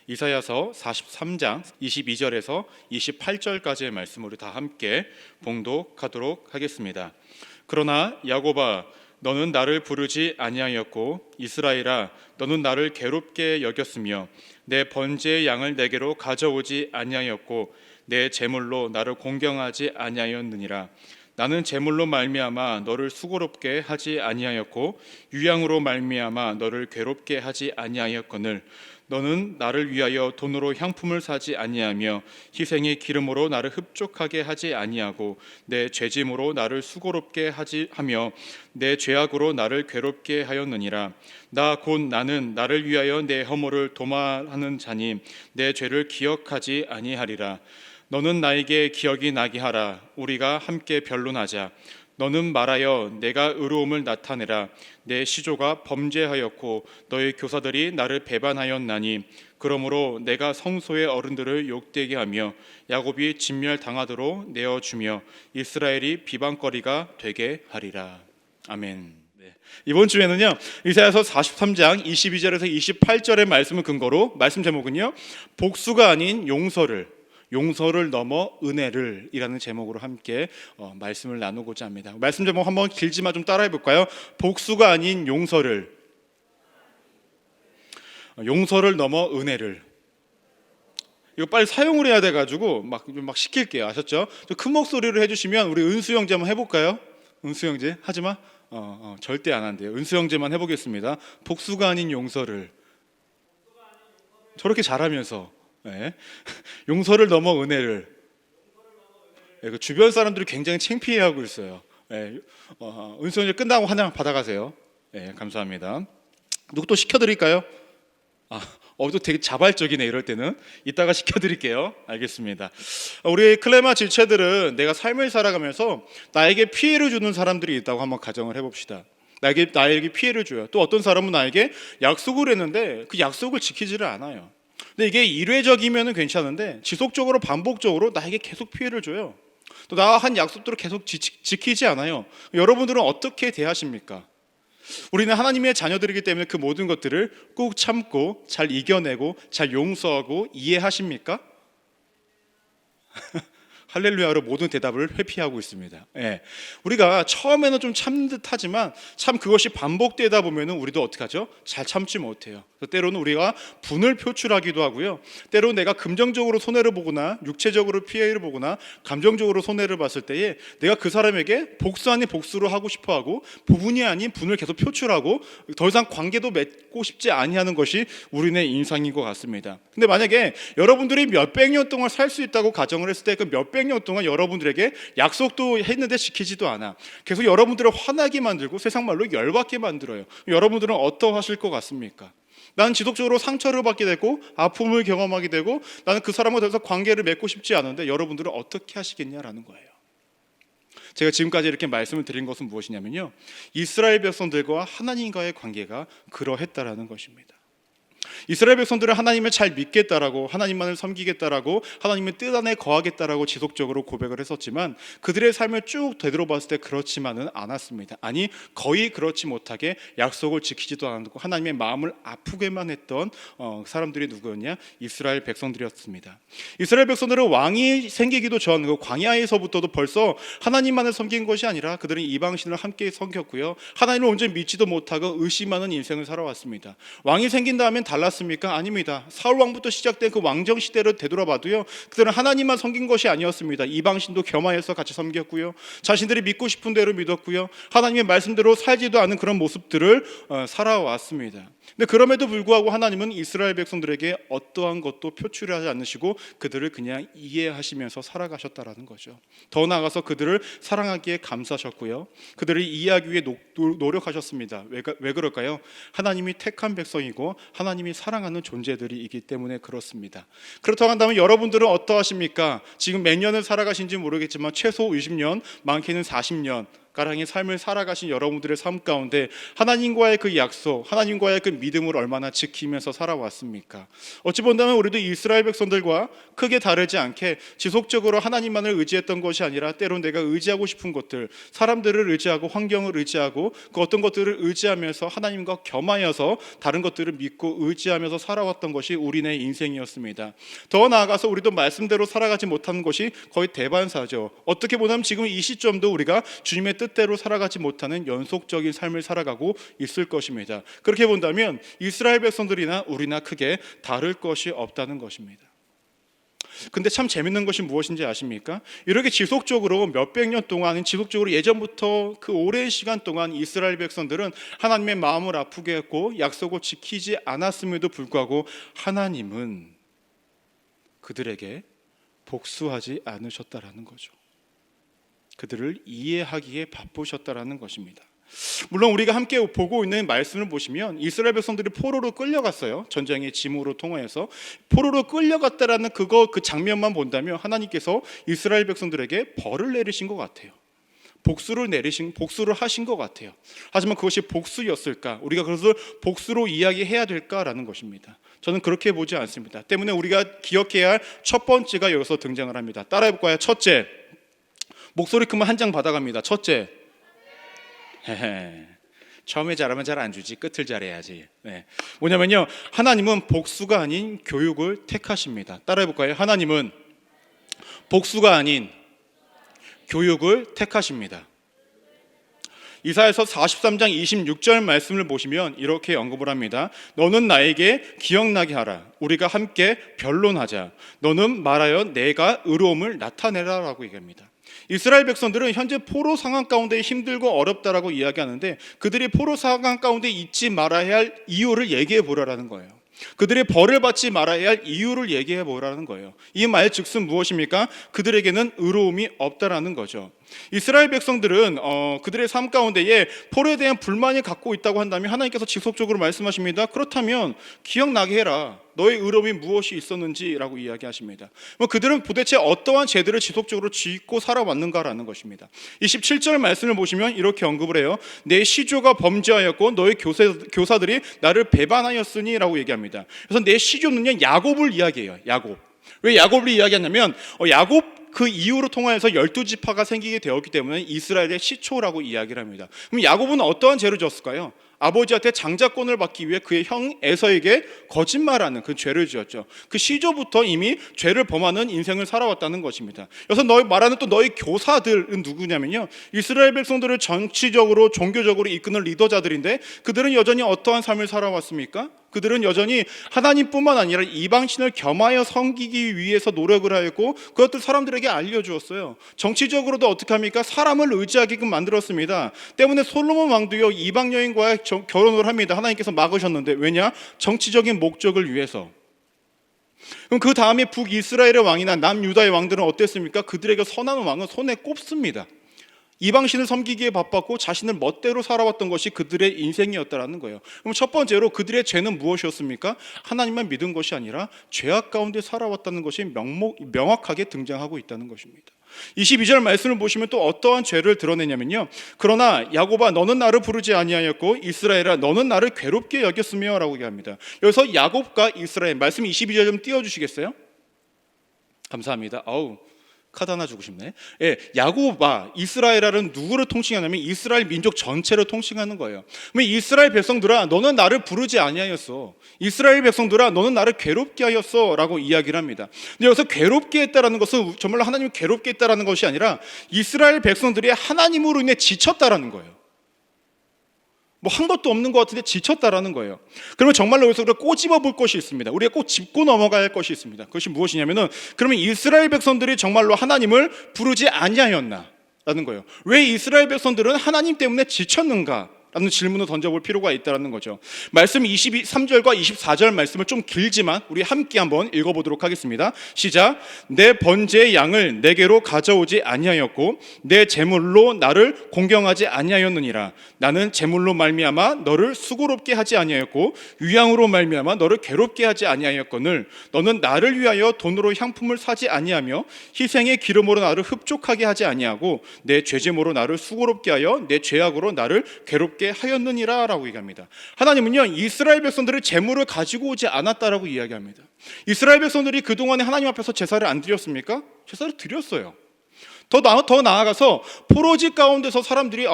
이사야서 43장 22절에서 28절까지의 말씀 우리 다 함께 봉독하도록 하겠습니다. 그러나 야곱아, 너는 나를 부르지 아니하였고 이스라엘아, 너는 나를 괴롭게 여겼으며 내 번제의 양을 내게로 가져오지 아니하였고 내 제물로 나를 공경하지 아니하였느니라. 나는 제물로 말미암아 너를 수고롭게 하지 아니하였고 유향으로 말미암아 너를 괴롭게 하지 아니하였거늘 너는 나를 위하여 돈으로 향품을 사지 아니하며 희생의 기름으로 나를 흡족하게 하지 아니하고 내 죄짐으로 나를 수고롭게 하며 내 죄악으로 나를 괴롭게 하였느니라. 나 곧 나는 나를 위하여 내 허물을 도말하는 자니 내 죄를 기억하지 아니하리라. 너는 나에게 기억이 나게 하라. 우리가 함께 변론하자. 너는 말하여 내가 의로움을 나타내라. 내 시조가 범죄하였고 너의 교사들이 나를 배반하였나니 그러므로 내가 성소의 어른들을 욕되게 하며 야곱이 진멸당하도록 내어주며 이스라엘이 비방거리가 되게 하리라. 아멘. 이번 주에는요, 이사야서 43장 22절에서 28절의 말씀을 근거로 말씀 제목은요, 복수가 아닌 용서를 넘어 은혜를 이라는 제목으로 함께 말씀을 나누고자 합니다. 말씀 제목 한번 길지만 좀 따라해 볼까요? 복수가 아닌 용서를 넘어 은혜를. 이거 빨리 사용을 해야 돼가지고 막 시킬게요. 아셨죠? 좀 큰 목소리로 해주시면 우리 은수 형제 한번 해볼까요? 은수 형제 하지마. 절대 안 한대요. 은수 형제만 해보겠습니다. 복수가 아닌 용서를. 저렇게 잘하면서 네. 용서를 넘어 은혜를. 네, 주변 사람들이 굉장히 창피해하고 있어요. 네. 은수 형제 끝나고 하나 받아가세요. 네, 감사합니다. 누구 또 시켜드릴까요? 또 되게 자발적이네. 이럴 때는 이따가 시켜드릴게요. 알겠습니다. 우리 클레마 지체들은 내가 삶을 살아가면서 나에게 피해를 주는 사람들이 있다고 한번 가정을 해봅시다. 나에게 피해를 줘요. 또 어떤 사람은 나에게 약속을 했는데 그 약속을 지키지를 않아요. 근데 이게 일회적이면 괜찮은데 지속적으로 반복적으로 나에게 계속 피해를 줘요. 또 나와 한 약속들을 계속 지키지 않아요. 여러분들은 어떻게 대하십니까? 우리는 하나님의 자녀들이기 때문에 그 모든 것들을 꾹 참고 잘 이겨내고 잘 용서하고 이해하십니까? 할렐루야로 모든 대답을 회피하고 있습니다. 예. 우리가 처음에는 좀 참는 듯하지만 참 그것이 반복되다 보면은 우리도 어떻게 하죠? 잘 참지 못해요. 때로는 우리가 분을 표출하기도 하고요. 때로는 내가 금전적으로 손해를 보거나 육체적으로 피해를 보거나 감정적으로 손해를 봤을 때에 내가 그 사람에게 복수 아닌 복수를 하고 싶어하고 부분이 아닌 분을 계속 표출하고 더 이상 관계도 맺고 싶지 아니하는 것이 우리의 인상인 것 같습니다. 근데 만약에 여러분들이 몇백 년 동안 살 수 있다고 가정을 했을 때 그 몇백 년 동안 여러분들에게 약속도 했는데 지키지도 않아. 계속 여러분들을 화나게 만들고 세상 말로 열받게 만들어요. 여러분들은 어떠하실 것 같습니까? 나는 지속적으로 상처를 받게 되고 아픔을 경험하게 되고 나는 그 사람과 더 이상 관계를 맺고 싶지 않은데 여러분들은 어떻게 하시겠냐라는 거예요. 제가 지금까지 이렇게 말씀을 드린 것은 무엇이냐면요, 이스라엘 백성들과 하나님과의 관계가 그러했다라는 것입니다. 이스라엘 백성들은 하나님을 잘 믿겠다라고 하나님만을 섬기겠다라고 하나님의 뜻 안에 거하겠다라고 지속적으로 고백을 했었지만 그들의 삶을 쭉 되돌아봤을 때 그렇지만은 않았습니다. 아니, 거의 그렇지 못하게 약속을 지키지도 않고 하나님의 마음을 아프게만 했던 사람들이 누구였냐? 이스라엘 백성들이었습니다. 이스라엘 백성들은 왕이 생기기도 전 그 광야에서부터도 벌써 하나님만을 섬긴 것이 아니라 그들은 이방신을 함께 섬겼고요, 하나님을 온전히 믿지도 못하고 의심하는 인생을 살아왔습니다. 왕이 생긴 다음엔 달랐습니까? 아닙니다. 사울 왕부터 시작된 그 왕정 시대를 되돌아봐도요, 그들은 하나님만 섬긴 것이 아니었습니다. 이방신도 겸하여서 같이 섬겼고요, 자신들이 믿고 싶은 대로 믿었고요, 하나님의 말씀대로 살지도 않은 그런 모습들을 살아왔습니다. 근데 그럼에도 불구하고 하나님은 이스라엘 백성들에게 어떠한 것도 표출하지 않으시고 그들을 그냥 이해하시면서 살아가셨다라는 거죠. 더 나아가서 그들을 사랑하기에 감사하셨고요, 그들을 이해하기 위해 노력하셨습니다. 왜 그럴까요? 하나님이 택한 백성이고 하나님이 사랑하는 존재들이기 때문에 그렇습니다. 그렇다고 한다면 여러분들은 어떠하십니까? 지금 몇 년을 살아가신지 모르겠지만 최소 20년, 많게는 40년 가랑이 삶을 살아가신 여러분들의 삶 가운데 하나님과의 그 약속, 하나님과의 그 믿음을 얼마나 지키면서 살아왔습니까? 어찌 본다면 우리도 이스라엘 백성들과 크게 다르지 않게 지속적으로 하나님만을 의지했던 것이 아니라 때론 내가 의지하고 싶은 것들, 사람들을 의지하고 환경을 의지하고 그 어떤 것들을 의지하면서 하나님과 겸하여서 다른 것들을 믿고 의지하면서 살아왔던 것이 우리네 인생이었습니다. 더 나아가서 우리도 말씀대로 살아가지 못하는 것이 거의 대반사죠. 어떻게 보면 지금 이 시점도 우리가 주님의 뜻대로 살아가지 못하는 연속적인 삶을 살아가고 있을 것입니다. 그렇게 본다면 이스라엘 백성들이나 우리나 크게 다를 것이 없다는 것입니다. 근데 참 재밌는 것이 무엇인지 아십니까? 이렇게 지속적으로 몇백 년 동안 지속적으로 예전부터 그 오랜 시간 동안 이스라엘 백성들은 하나님의 마음을 아프게 했고 약속을 지키지 않았음에도 불구하고 하나님은 그들에게 복수하지 않으셨다라는 거죠. 그들을 이해하기에 바쁘셨다라는 것입니다. 물론 우리가 함께 보고 있는 말씀을 보시면 이스라엘 백성들이 포로로 끌려갔어요. 전쟁의 짐으로 통하여서 포로로 끌려갔다라는 그 장면만 본다면 하나님께서 이스라엘 백성들에게 벌을 내리신 것 같아요. 복수를 하신 것 같아요. 하지만 그것이 복수였을까? 우리가 그것을 복수로 이야기해야 될까라는 것입니다. 저는 그렇게 보지 않습니다. 때문에 우리가 기억해야 할 첫 번째가 여기서 등장을 합니다. 따라해볼까요? 첫째, 목소리 크면 한 장 받아갑니다. 첫째, 처음에 잘하면 잘 안 주지, 끝을 잘해야지. 뭐냐면요, 하나님은 복수가 아닌 교육을 택하십니다. 따라해볼까요? 하나님은 복수가 아닌 교육을 택하십니다. 이사야서 43장 26절 말씀을 보시면 이렇게 언급을 합니다. 너는 나에게 기억나게 하라. 우리가 함께 변론하자. 너는 말하여 내가 의로움을 나타내라 라고 얘기합니다. 이스라엘 백성들은 현재 포로 상황 가운데 힘들고 어렵다라고 이야기하는데 그들이 포로 상황 가운데 있지 말아야 할 이유를 얘기해 보라라는 거예요. 그들이 벌을 받지 말아야 할 이유를 얘기해 보라는 거예요. 이 말 즉슨 무엇입니까? 그들에게는 의로움이 없다라는 거죠. 이스라엘 백성들은 그들의 삶 가운데에 포로에 대한 불만이 갖고 있다고 한다면 하나님께서 지속적으로 말씀하십니다. 그렇다면 기억나게 해라. 너의 의로움이 무엇이 있었는지라고 이야기하십니다. 그들은 도대체 어떠한 죄들을 지속적으로 짓고 살아왔는가라는 것입니다. 27절 말씀을 보시면 이렇게 언급을 해요. 내 시조가 범죄하였고 너의 교사들이 나를 배반하였으니 라고 얘기합니다. 그래서 내 시조는요, 야곱을 이야기해요. 야곱. 왜 야곱을 이야기하냐면 야곱 그 이후로 통하여서 12지파가 생기게 되었기 때문에 이스라엘의 시초라고 이야기를 합니다. 그럼 야곱은 어떠한 죄를 졌을까요? 아버지한테 장자권을 받기 위해 그의 형 에서에게 거짓말하는 그 죄를 지었죠. 그 시조부터 이미 죄를 범하는 인생을 살아왔다는 것입니다. 그래서 말하는 또 너희 교사들은 누구냐면요, 이스라엘 백성들을 정치적으로 종교적으로 이끄는 리더자들인데 그들은 여전히 어떠한 삶을 살아왔습니까? 그들은 여전히 하나님뿐만 아니라 이방신을 겸하여 섬기기 위해서 노력을 하였고 그것들 사람들에게 알려주었어요. 정치적으로도 어떻게 합니까? 사람을 의지하게끔 만들었습니다. 때문에 솔로몬 왕도요, 이방 여인과의 결혼을 합니다. 하나님께서 막으셨는데 왜냐? 정치적인 목적을 위해서. 그럼 그 다음에 북이스라엘의 왕이나 남유다의 왕들은 어땠습니까? 그들에게 선한 왕은 손에 꼽습니다. 이방신을 섬기기에 바빴고 자신을 멋대로 살아왔던 것이 그들의 인생이었다라는 거예요. 그럼 첫 번째로 그들의 죄는 무엇이었습니까? 하나님만 믿은 것이 아니라 죄악 가운데 살아왔다는 것이 명확하게 등장하고 있다는 것입니다. 22절 말씀을 보시면 또 어떠한 죄를 드러내냐면요, 그러나 야곱아 너는 나를 부르지 아니하였고 이스라엘아 너는 나를 괴롭게 여겼으며 라고 얘기합니다. 여기서 야곱과 이스라엘 말씀 22절 좀 띄워주시겠어요? 감사합니다. 카드 하나 주고 싶네. 야곱아, 이스라엘은 누구를 통칭하냐면 이스라엘 민족 전체를 통칭하는 거예요. 그러면 이스라엘 백성들아 너는 나를 부르지 아니하였어. 이스라엘 백성들아 너는 나를 괴롭게 하였어 라고 이야기를 합니다. 근데 여기서 괴롭게 했다라는 것은 정말로 하나님이 괴롭게 했다라는 것이 아니라 이스라엘 백성들이 하나님으로 인해 지쳤다라는 거예요. 한 것도 없는 것 같은데 지쳤다라는 거예요. 그러면 정말로 여기서 우리가 꼬집어 볼 것이 있습니다. 우리가 꼭 짚고 넘어가야 할 것이 있습니다. 그것이 무엇이냐면은 그러면 이스라엘 백성들이 정말로 하나님을 부르지 아니하였나? 라는 거예요. 왜 이스라엘 백성들은 하나님 때문에 지쳤는가? 라는 질문을 던져볼 필요가 있다는 거죠. 말씀 23절과 24절 말씀은 좀 길지만 우리 함께 한번 읽어보도록 하겠습니다. 시작. 내 번제의 양을 내게로 가져오지 아니하였고 내 제물로 나를 공경하지 아니하였느니라. 나는 제물로 말미암아 너를 수고롭게 하지 아니하였고 유향으로 말미암아 너를 괴롭게 하지 아니하였거늘 너는 나를 위하여 돈으로 향품을 사지 아니하며 희생의 기름으로 나를 흡족하게 하지 아니하고 내 죄제물로 나를 수고롭게 하여 내 죄악으로 나를 괴롭게 하였느니라 라고 얘기합니다. 하나님은요 이스라엘 백성들의 제물을 가지고 오지 않았다라고 이야기합니다. 이스라엘 백성들이 그동안에 하나님 앞에서 제사를 안 드렸습니까? 제사를 드렸어요. 더 나아가서 포로지 가운데서 사람들이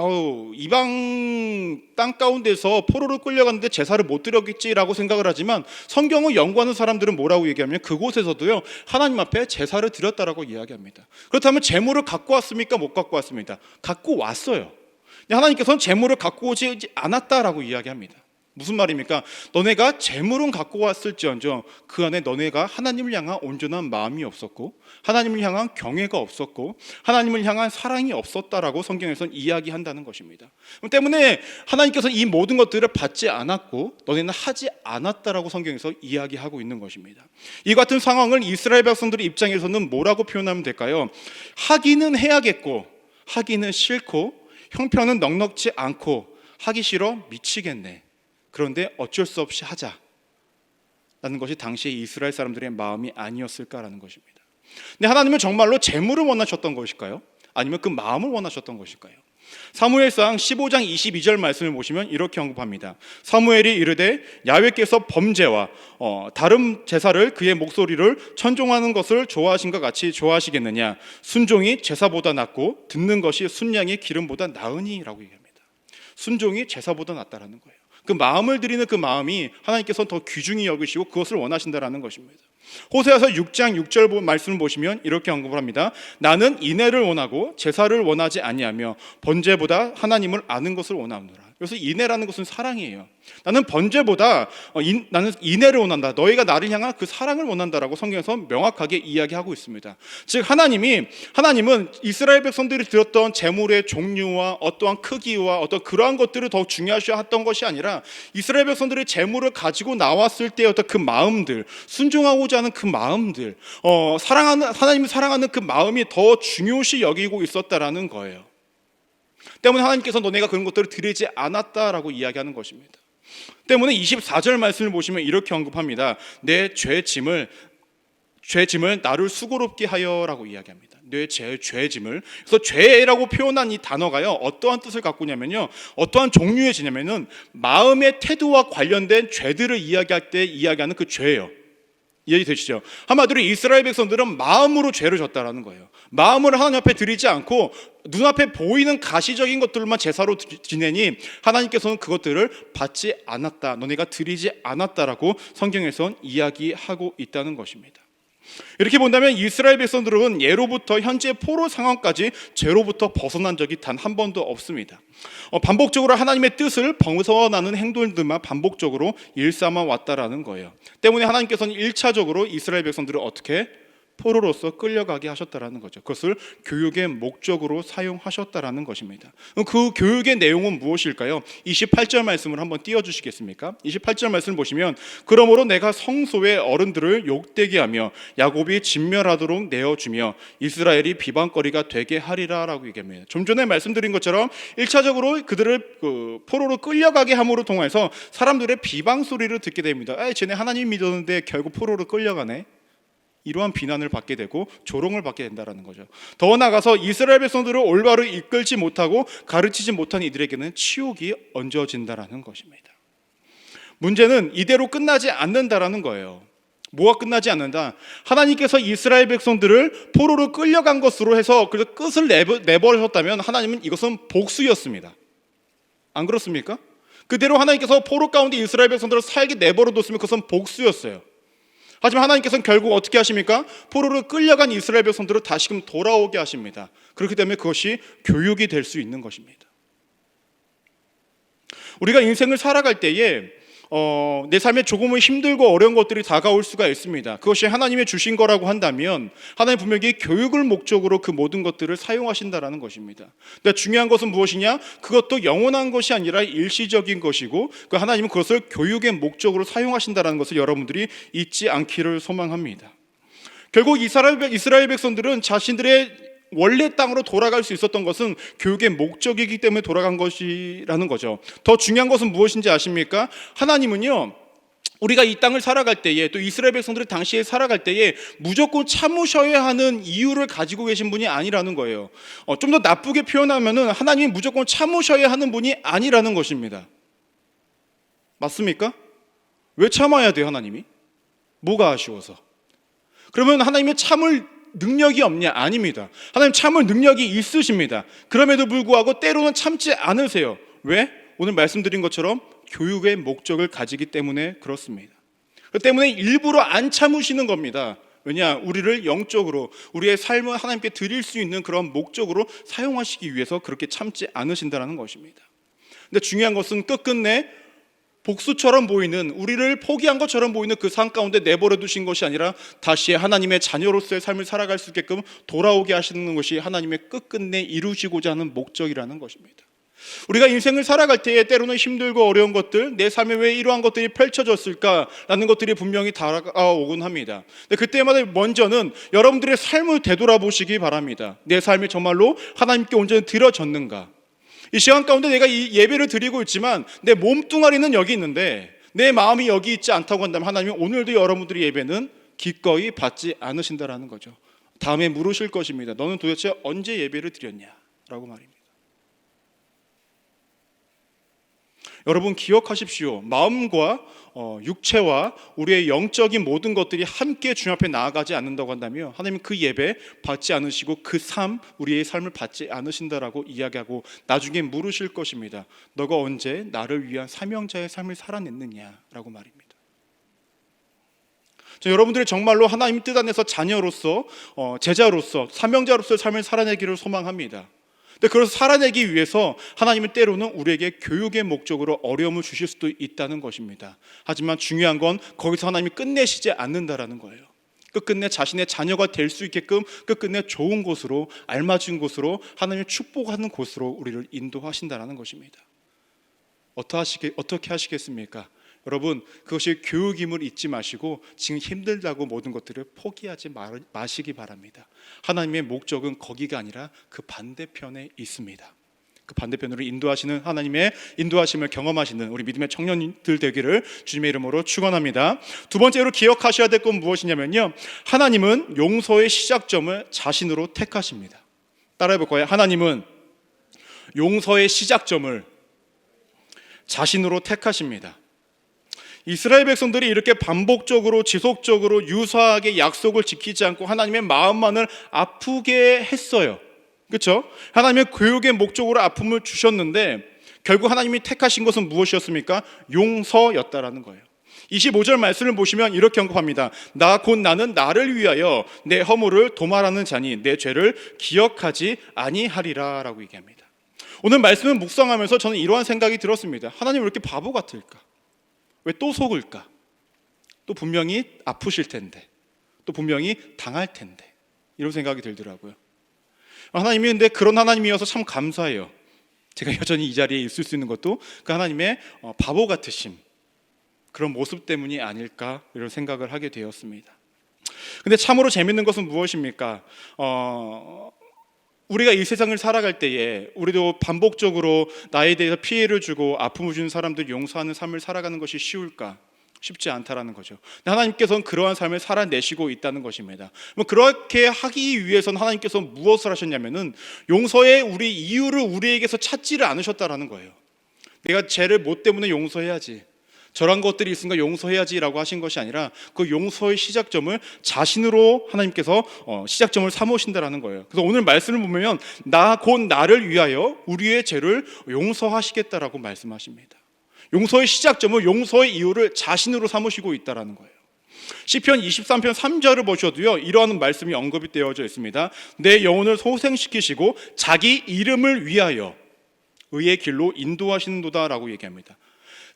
이방 땅 가운데서 포로로 끌려갔는데 제사를 못 드렸겠지라고 생각을 하지만 성경을 연구하는 사람들은 뭐라고 얘기하면 그곳에서도요 하나님 앞에 제사를 드렸다라고 이야기합니다. 그렇다면 제물을 갖고 왔습니까? 못 갖고 왔습니다. 갖고 왔어요. 하나님께서는 제물을 갖고 오지 않았다라고 이야기합니다. 무슨 말입니까? 너네가 제물은 갖고 왔을지언정 그 안에 너네가 하나님을 향한 온전한 마음이 없었고 하나님을 향한 경외가 없었고 하나님을 향한 사랑이 없었다라고 성경에서는 이야기한다는 것입니다. 때문에 하나님께서 이 모든 것들을 받지 않았고 너네는 하지 않았다라고 성경에서 이야기하고 있는 것입니다. 이 같은 상황을 이스라엘 백성들의 입장에서는 뭐라고 표현하면 될까요? 하기는 해야겠고 하기는 싫고 형편은 넉넉지 않고 하기 싫어 미치겠네. 그런데 어쩔 수 없이 하자라는 것이 당시의 이스라엘 사람들의 마음이 아니었을까라는 것입니다. 근데 하나님은 정말로 재물을 원하셨던 것일까요? 아니면 그 마음을 원하셨던 것일까요? 사무엘상 15장 22절 말씀을 보시면 이렇게 언급합니다. 사무엘이 이르되 야훼께서 범죄와 다른 제사를 그의 목소리를 천종하는 것을 좋아하신 것 같이 좋아하시겠느냐? 순종이 제사보다 낫고 듣는 것이 순양의 기름보다 나으니라고 얘기합니다. 순종이 제사보다 낫다라는 거예요. 그 마음을 드리는 그 마음이 하나님께서 더 귀중히 여기시고 그것을 원하신다라는 것입니다. 호세아서 6장 6절 말씀을 보시면 이렇게 언급을 합니다. 나는 인애를 원하고 제사를 원하지 아니하며 번제보다 하나님을 아는 것을 원하노라. 그래서 인애라는 것은 사랑이에요. 나는 번제보다 나는 인애를 원한다. 너희가 나를 향한 그 사랑을 원한다라고 성경에서 명확하게 이야기하고 있습니다. 즉 하나님은 이스라엘 백성들이 드렸던 제물의 종류와 어떠한 크기와 어떤 그러한 것들을 더 중요시했던 것이 아니라 이스라엘 백성들의 제물을 가지고 나왔을 때 어떤 그 마음들, 순종하고자 하는 그 마음들, 하나님을 사랑하는 그 마음이 더 중요시 여기고 있었다라는 거예요. 때문에 하나님께서 너네가 그런 것들을 드리지 않았다라고 이야기하는 것입니다. 때문에 24절 말씀을 보시면 이렇게 언급합니다. 내 죄짐을 나를 수고롭게 하여라고 이야기합니다. 내 죄짐을. 그래서 죄라고 표현한 이 단어가요 어떠한 뜻을 갖고 있냐면요, 어떠한 종류의 죄냐면은 마음의 태도와 관련된 죄들을 이야기할 때 이야기하는 그 죄예요. 이해되시죠? 한마디로 이스라엘 백성들은 마음으로 죄를 졌다라는 거예요. 마음을 하나님 앞에 드리지 않고 눈앞에 보이는 가시적인 것들만 제사로 지내니 하나님께서는 그것들을 받지 않았다, 너네가 드리지 않았다라고 성경에서는 이야기하고 있다는 것입니다. 이렇게 본다면 이스라엘 백성들은 예로부터 현재 포로 상황까지 죄로부터 벗어난 적이 단 한 번도 없습니다. 반복적으로 하나님의 뜻을 벗어나는 행동들만 반복적으로 일삼아 왔다라는 거예요. 때문에 하나님께서는 1차적으로 이스라엘 백성들을 어떻게 포로로서 끌려가게 하셨다라는 거죠. 그것을 교육의 목적으로 사용하셨다라는 것입니다. 그 교육의 내용은 무엇일까요? 28절 말씀을 한번 띄워주시겠습니까? 28절 말씀을 보시면 그러므로 내가 성소의 어른들을 욕되게 하며 야곱이 진멸하도록 내어주며 이스라엘이 비방거리가 되게 하리라 라고 얘기합니다. 좀 전에 말씀드린 것처럼 1차적으로 그들을 포로로 끌려가게 함으로 통해서 사람들의 비방 소리를 듣게 됩니다. 쟤네 하나님 믿었는데 결국 포로로 끌려가네, 이러한 비난을 받게 되고 조롱을 받게 된다는 거죠. 더 나아가서 이스라엘 백성들을 올바로 이끌지 못하고 가르치지 못한 이들에게는 치욕이 얹어진다는 것입니다. 문제는 이대로 끝나지 않는다라는 거예요. 뭐가 끝나지 않는다? 하나님께서 이스라엘 백성들을 포로로 끌려간 것으로 해서 그래서 끝을 내버리셨다면 하나님은 이것은 복수였습니다. 안 그렇습니까? 그대로 하나님께서 포로 가운데 이스라엘 백성들을 살게 내버려뒀으면 그것은 복수였어요. 하지만 하나님께서는 결국 어떻게 하십니까? 포로로 끌려간 이스라엘 백성들을 다시금 돌아오게 하십니다. 그렇기 때문에 그것이 교육이 될 수 있는 것입니다. 우리가 인생을 살아갈 때에 내 삶에 조금은 힘들고 어려운 것들이 다가올 수가 있습니다. 그것이 하나님의 주신 거라고 한다면 하나님 분명히 교육을 목적으로 그 모든 것들을 사용하신다라는 것입니다. 근데 중요한 것은 무엇이냐? 그것도 영원한 것이 아니라 일시적인 것이고 그 하나님은 그것을 교육의 목적으로 사용하신다라는 것을 여러분들이 잊지 않기를 소망합니다. 결국 이스라엘 백성들은 자신들의 원래 땅으로 돌아갈 수 있었던 것은 교육의 목적이기 때문에 돌아간 것이라는 거죠. 더 중요한 것은 무엇인지 아십니까? 하나님은요, 우리가 이 땅을 살아갈 때에, 또 이스라엘 백성들이 당시에 살아갈 때에 무조건 참으셔야 하는 이유를 가지고 계신 분이 아니라는 거예요. 좀 더 나쁘게 표현하면은 하나님이 무조건 참으셔야 하는 분이 아니라는 것입니다. 맞습니까? 왜 참아야 돼요, 하나님이? 뭐가 아쉬워서? 그러면 하나님이 참을 능력이 없냐? 아닙니다. 하나님 참을 능력이 있으십니다. 그럼에도 불구하고 때로는 참지 않으세요. 왜? 오늘 말씀드린 것처럼 교육의 목적을 가지기 때문에 그렇습니다. 그 때문에 일부러 안 참으시는 겁니다. 왜냐? 우리를 영적으로 우리의 삶을 하나님께 드릴 수 있는 그런 목적으로 사용하시기 위해서 그렇게 참지 않으신다는 것입니다. 근데 중요한 것은 끝끝내 복수처럼 보이는, 우리를 포기한 것처럼 보이는 그 삶 가운데 내버려 두신 것이 아니라 다시 하나님의 자녀로서의 삶을 살아갈 수 있게끔 돌아오게 하시는 것이 하나님의 끝끝내 이루시고자 하는 목적이라는 것입니다. 우리가 인생을 살아갈 때에 때로는 힘들고 어려운 것들, 내 삶에 왜 이러한 것들이 펼쳐졌을까라는 것들이 분명히 다가오곤 합니다. 근데 그때마다 먼저는 여러분들의 삶을 되돌아보시기 바랍니다. 내 삶이 정말로 하나님께 온전히 드려졌는가? 이 시간 가운데 내가 이 예배를 드리고 있지만 내 몸뚱아리는 여기 있는데 내 마음이 여기 있지 않다고 한다면 하나님은 오늘도 여러분들의 예배는 기꺼이 받지 않으신다라는 거죠. 다음에 물으실 것입니다. 너는 도대체 언제 예배를 드렸냐라고 말입니다. 여러분 기억하십시오. 마음과 육체와 우리의 영적인 모든 것들이 함께 주님 앞에 나아가지 않는다고 한다면 하나님은 그 예배 받지 않으시고 그 삶, 우리의 삶을 받지 않으신다라고 이야기하고 나중에 물으실 것입니다. 너가 언제 나를 위한 사명자의 삶을 살아냈느냐라고 말입니다. 여러분들이 정말로 하나님 뜻 안에서 자녀로서 제자로서 사명자로서의 삶을 살아내기를 소망합니다. 근데 그래서 살아내기 위해서 하나님은 때로는 우리에게 교육의 목적으로 어려움을 주실 수도 있다는 것입니다. 하지만 중요한 건 거기서 하나님이 끝내시지 않는다라는 거예요. 끝끝내 자신의 자녀가 될 수 있게끔 끝끝내 좋은 곳으로, 알맞은 곳으로, 하나님을 축복하는 곳으로 우리를 인도하신다라는 것입니다. 어떻게 하시겠습니까? 여러분 그것이 교육임을 잊지 마시고 지금 힘들다고 모든 것들을 포기하지 마시기 바랍니다. 하나님의 목적은 거기가 아니라 그 반대편에 있습니다. 그 반대편으로 인도하시는 하나님의 인도하심을 경험하시는 우리 믿음의 청년들 되기를 주님의 이름으로 축원합니다. 두 번째로 기억하셔야 될 건 무엇이냐면요, 하나님은 용서의 시작점을 자신으로 택하십니다. 따라해 볼 거예요. 하나님은 용서의 시작점을 자신으로 택하십니다. 이스라엘 백성들이 이렇게 반복적으로 지속적으로 유사하게 약속을 지키지 않고 하나님의 마음만을 아프게 했어요. 그렇죠? 하나님의 교육의 목적으로 아픔을 주셨는데 결국 하나님이 택하신 것은 무엇이었습니까? 용서였다라는 거예요. 25절 말씀을 보시면 이렇게 언급합니다. 나는 나를 위하여 내 허물을 도말하는 자니 내 죄를 기억하지 아니하리라 라고 얘기합니다. 오늘 말씀을 묵상하면서 저는 이러한 생각이 들었습니다. 하나님 왜 이렇게 바보 같을까? 왜 또 속을까? 또 분명히 아프실 텐데, 또 분명히 당할 텐데, 이런 생각이 들더라고요. 하나님이 근데 그런 하나님이어서 참 감사해요. 제가 여전히 이 자리에 있을 수 있는 것도 그 하나님의 바보 같으심, 그런 모습 때문이 아닐까 이런 생각을 하게 되었습니다. 근데 참으로 재밌는 것은 무엇입니까? 우리가 이 세상을 살아갈 때에 우리도 반복적으로 나에 대해서 피해를 주고 아픔을 주는 사람들 용서하는 삶을 살아가는 것이 쉬울까? 쉽지 않다라는 거죠. 하나님께서는 그러한 삶을 살아내시고 있다는 것입니다. 그렇게 하기 위해서는 하나님께서 무엇을 하셨냐면은 용서의 우리 이유를 우리에게서 찾지를 않으셨다라는 거예요. 내가 죄를 뭐 때문에 용서해야지, 저런 것들이 있으니까 용서해야지라고 하신 것이 아니라 그 용서의 시작점을 자신으로 하나님께서 시작점을 삼으신다라는 거예요. 그래서 오늘 말씀을 보면 곧 나를 위하여 우리의 죄를 용서하시겠다라고 말씀하십니다. 용서의 시작점을, 용서의 이유를 자신으로 삼으시고 있다라는 거예요. 시편 23편 3절을 보셔도요, 이러한 말씀이 언급이 되어져 있습니다. 내 영혼을 소생시키시고 자기 이름을 위하여 의의 길로 인도하시는도다 라고 얘기합니다.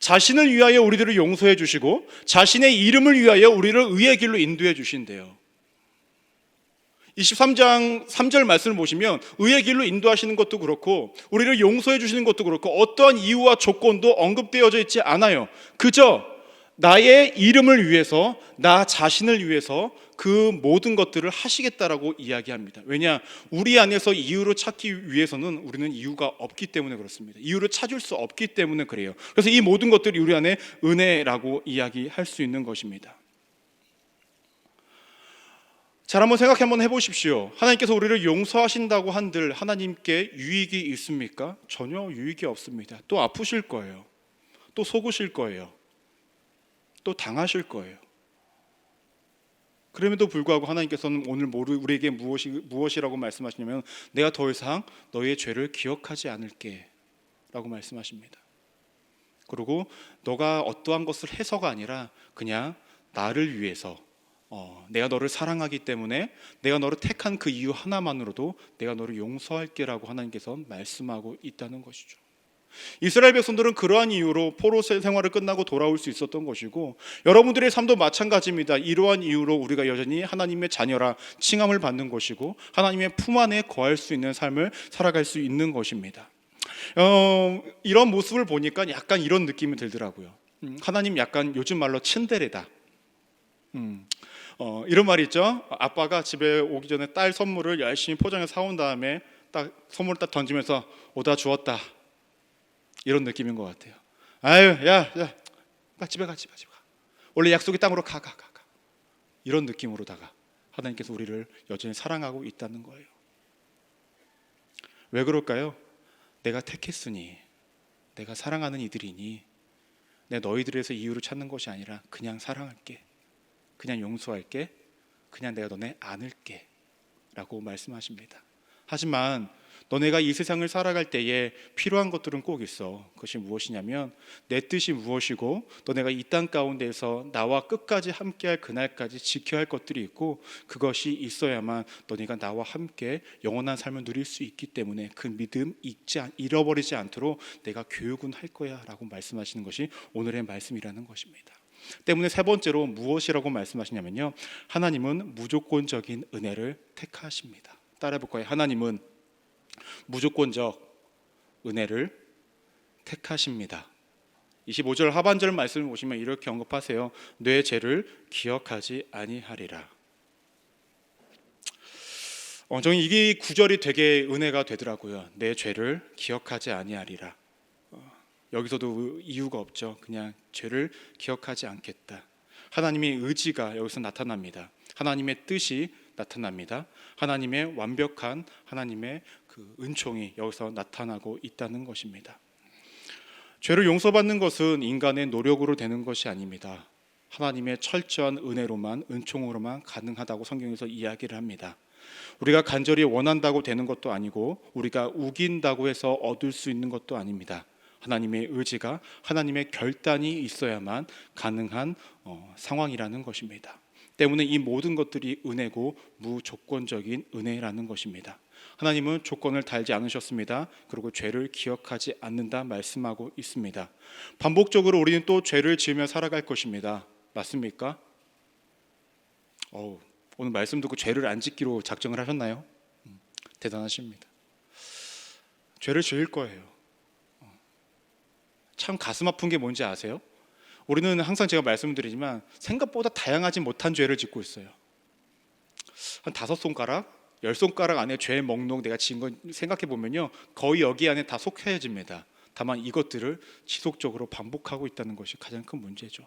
자신을 위하여 우리들을 용서해 주시고 자신의 이름을 위하여 우리를 의의 길로 인도해 주신대요. 23장 3절 말씀을 보시면 의의 길로 인도하시는 것도 그렇고 우리를 용서해 주시는 것도 그렇고 어떠한 이유와 조건도 언급되어져 있지 않아요. 그저 나의 이름을 위해서, 나 자신을 위해서 그 모든 것들을 하시겠다라고 이야기합니다. 왜냐? 우리 안에서 이유를 찾기 위해서는 우리는 이유가 없기 때문에 그렇습니다. 이유를 찾을 수 없기 때문에 그래요. 그래서 이 모든 것들이 우리 안에 은혜라고 이야기할 수 있는 것입니다. 잘 한번 생각해 한번 해보십시오. 하나님께서 우리를 용서하신다고 한들 하나님께 유익이 있습니까? 전혀 유익이 없습니다. 또 아프실 거예요. 또 속으실 거예요. 또 당하실 거예요. 그럼에도 불구하고 하나님께서는 오늘 우리에게 무엇이라고 말씀하시냐면 내가 더 이상 너의 죄를 기억하지 않을게 라고 말씀하십니다. 그리고 너가 어떠한 것을 해서가 아니라 그냥 나를 위해서 내가 너를 사랑하기 때문에 내가 너를 택한 그 이유 하나만으로도 내가 너를 용서할게 라고 하나님께서 말씀하고 있다는 것이죠. 이스라엘 백성들은 그러한 이유로 포로 생활을 끝나고 돌아올 수 있었던 것이고 여러분들의 삶도 마찬가지입니다. 이러한 이유로 우리가 여전히 하나님의 자녀라 칭함을 받는 것이고 하나님의 품 안에 거할 수 있는 삶을 살아갈 수 있는 것입니다. 이런 모습을 보니까 약간 이런 느낌이 들더라고요. 하나님 약간 요즘 말로 츤데레다. 이런 말이 있죠. 아빠가 집에 오기 전에 딸 선물을 열심히 포장해서 사온 다음에 딱 선물을 딱 던지면서 오다 주었다. 이런 느낌인 것 같아요. 아유, 야, 집에 가. 원래 약속의 땅으로 가. 이런 느낌으로다가 하나님께서 우리를 여전히 사랑하고 있다는 거예요. 왜 그럴까요? 내가 택했으니, 내가 사랑하는 이들이니, 내 너희들에서 이유를 찾는 것이 아니라 그냥 사랑할게, 그냥 용서할게, 그냥 내가 너네 안을게 라고 말씀하십니다. 하지만 너네가 이 세상을 살아갈 때에 필요한 것들은 꼭 있어. 그것이 무엇이냐면 내 뜻이 무엇이고 너네가 이 땅 가운데에서 나와 끝까지 함께할 그날까지 지켜야 할 것들이 있고 그것이 있어야만 너네가 나와 함께 영원한 삶을 누릴 수 있기 때문에 그 믿음 잃어버리지 않도록 내가 교육은 할 거야 라고 말씀하시는 것이 오늘의 말씀이라는 것입니다. 때문에 세 번째로 무엇이라고 말씀하시냐면요, 하나님은 무조건적인 은혜를 택하십니다. 따라해볼 거예요. 하나님은 무조건적 은혜를 택하십니다. 25절 하반절 말씀을 보시면 이렇게 언급하세요. 내 죄를 기억하지 아니하리라. 저는 이게 구절이 되게 은혜가 되더라고요. 내 죄를 기억하지 아니하리라. 여기서도 이유가 없죠. 그냥 죄를 기억하지 않겠다. 하나님의 의지가 여기서 나타납니다. 하나님의 뜻이 나타납니다. 하나님의 완벽한 하나님의 그 은총이 여기서 나타나고 있다는 것입니다. 죄를 용서받는 것은 인간의 노력으로 되는 것이 아닙니다. 하나님의 철저한 은혜로만, 은총으로만 가능하다고 성경에서 이야기를 합니다. 우리가 간절히 원한다고 되는 것도 아니고 우리가 우긴다고 해서 얻을 수 있는 것도 아닙니다. 하나님의 의지가, 하나님의 결단이 있어야만 가능한 상황이라는 것입니다. 때문에 이 모든 것들이 은혜고 무조건적인 은혜라는 것입니다. 하나님은 조건을 달지 않으셨습니다. 그리고 죄를 기억하지 않는다 말씀하고 있습니다. 반복적으로 우리는 또 죄를 지으며 살아갈 것입니다. 맞습니까? 오늘 말씀 듣고 죄를 안 짓기로 작정을 하셨나요? 대단하십니다. 죄를 지을 거예요. 참 가슴 아픈 게 뭔지 아세요? 우리는 항상 제가 말씀드리지만 생각보다 다양하지 못한 죄를 짓고 있어요. 한 5손가락, 10손가락 안에 죄의 목록 내가 지은 거 생각해 보면요, 거의 여기 안에 다 속해집니다. 다만 이것들을 지속적으로 반복하고 있다는 것이 가장 큰 문제죠.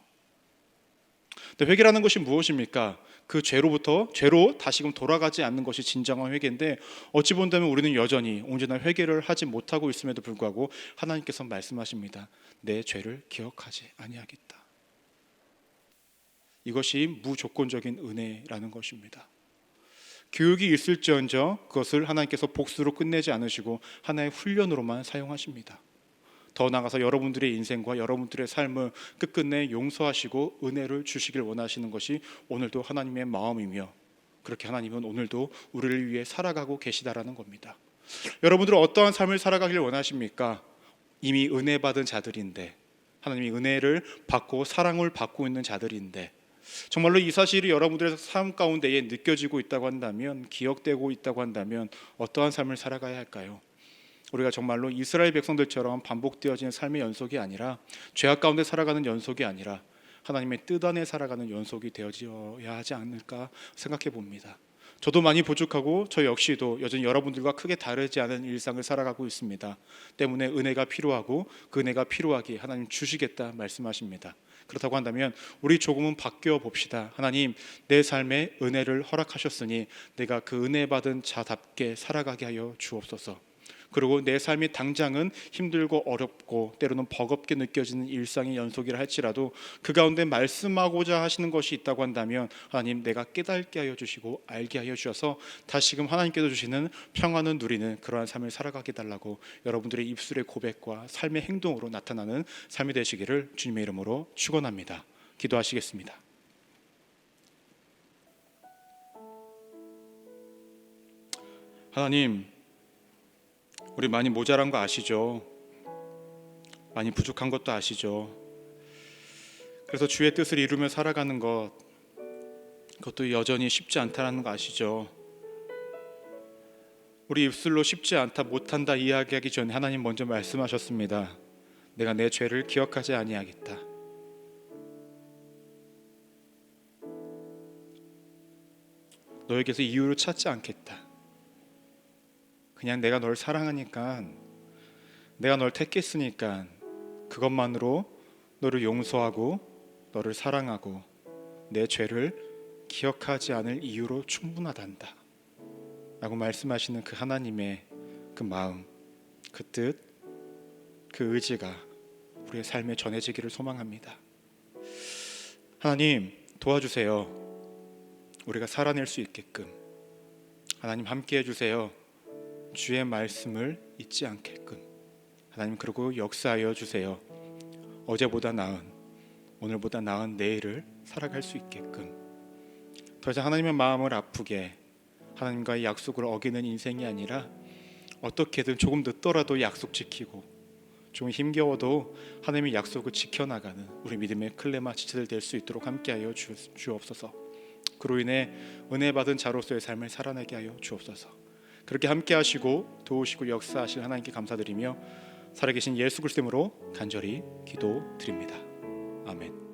근데 회개라는 것이 무엇입니까? 그 죄로 다시금 돌아가지 않는 것이 진정한 회개인데 어찌 본다면 우리는 여전히 온전한 회개를 하지 못하고 있음에도 불구하고 하나님께서 말씀하십니다. 내 죄를 기억하지 아니하겠다. 이것이 무조건적인 은혜라는 것입니다. 교육이 있을지언정 그것을 하나님께서 복수로 끝내지 않으시고 하나의 훈련으로만 사용하십니다. 더 나아가서 여러분들의 인생과 여러분들의 삶을 끝끝내 용서하시고 은혜를 주시길 원하시는 것이 오늘도 하나님의 마음이며 그렇게 하나님은 오늘도 우리를 위해 살아가고 계시다라는 겁니다. 여러분들은 어떠한 삶을 살아가길 원하십니까? 이미 은혜 받은 자들인데 하나님이 은혜를 받고 사랑을 받고 있는 자들인데, 정말로 이 사실이 여러분들의 삶 가운데에 느껴지고 있다고 한다면, 기억되고 있다고 한다면 어떠한 삶을 살아가야 할까요? 우리가 정말로 이스라엘 백성들처럼 반복되어지는 삶의 연속이 아니라, 죄악 가운데 살아가는 연속이 아니라 하나님의 뜻 안에 살아가는 연속이 되어져야 하지 않을까 생각해 봅니다. 저도 많이 부족하고 저 역시도 여전히 여러분들과 크게 다르지 않은 일상을 살아가고 있습니다. 때문에 은혜가 필요하고 그 은혜가 필요하기에 하나님 주시겠다 말씀하십니다. 그렇다고 한다면 우리 조금은 바뀌어 봅시다. 하나님, 내 삶에 은혜를 허락하셨으니 내가 그 은혜 받은 자답게 살아가게 하여 주옵소서. 그리고 내 삶이 당장은 힘들고 어렵고 때로는 버겁게 느껴지는 일상의 연속이라 할지라도 그 가운데 말씀하고자 하시는 것이 있다고 한다면 하나님, 내가 깨닫게 하여 주시고 알게 하여 주셔서 다시금 하나님께서 주시는 평안을 누리는 그러한 삶을 살아가게 달라고 여러분들의 입술의 고백과 삶의 행동으로 나타나는 삶이 되시기를 주님의 이름으로 축원합니다. 기도하시겠습니다. 하나님, 우리 많이 모자란 거 아시죠? 많이 부족한 것도 아시죠? 그래서 주의 뜻을 이루며 살아가는 것, 그것도 여전히 쉽지 않다는 거 아시죠? 우리 입술로 쉽지 않다, 못한다 이야기하기 전에 하나님 먼저 말씀하셨습니다. 내가 내 죄를 기억하지 아니하겠다. 너에게서 이유를 찾지 않겠다. 그냥 내가 널 사랑하니까, 내가 널 택했으니까 그것만으로 너를 용서하고 너를 사랑하고 내 죄를 기억하지 않을 이유로 충분하단다 라고 말씀하시는 그 하나님의 그 마음, 그 뜻, 그 의지가 우리의 삶에 전해지기를 소망합니다. 하나님, 도와주세요. 우리가 살아낼 수 있게끔. 하나님, 함께 해주세요. 주의 말씀을 잊지 않게끔. 하나님, 그리고 역사하여 주세요. 어제보다 나은, 오늘보다 나은 내일을 살아갈 수 있게끔. 더 이상 하나님의 마음을 아프게, 하나님과의 약속을 어기는 인생이 아니라 어떻게든 조금 늦더라도 약속 지키고 좀 힘겨워도 하나님의 약속을 지켜나가는 우리 믿음의 클레마 지체들 될 수 있도록 함께하여 주옵소서. 그로 인해 은혜 받은 자로서의 삶을 살아내게 하여 주옵소서. 그렇게 함께하시고 도우시고 역사하실 하나님께 감사드리며 살아계신 예수 그리스도 이름으로 간절히 기도드립니다. 아멘.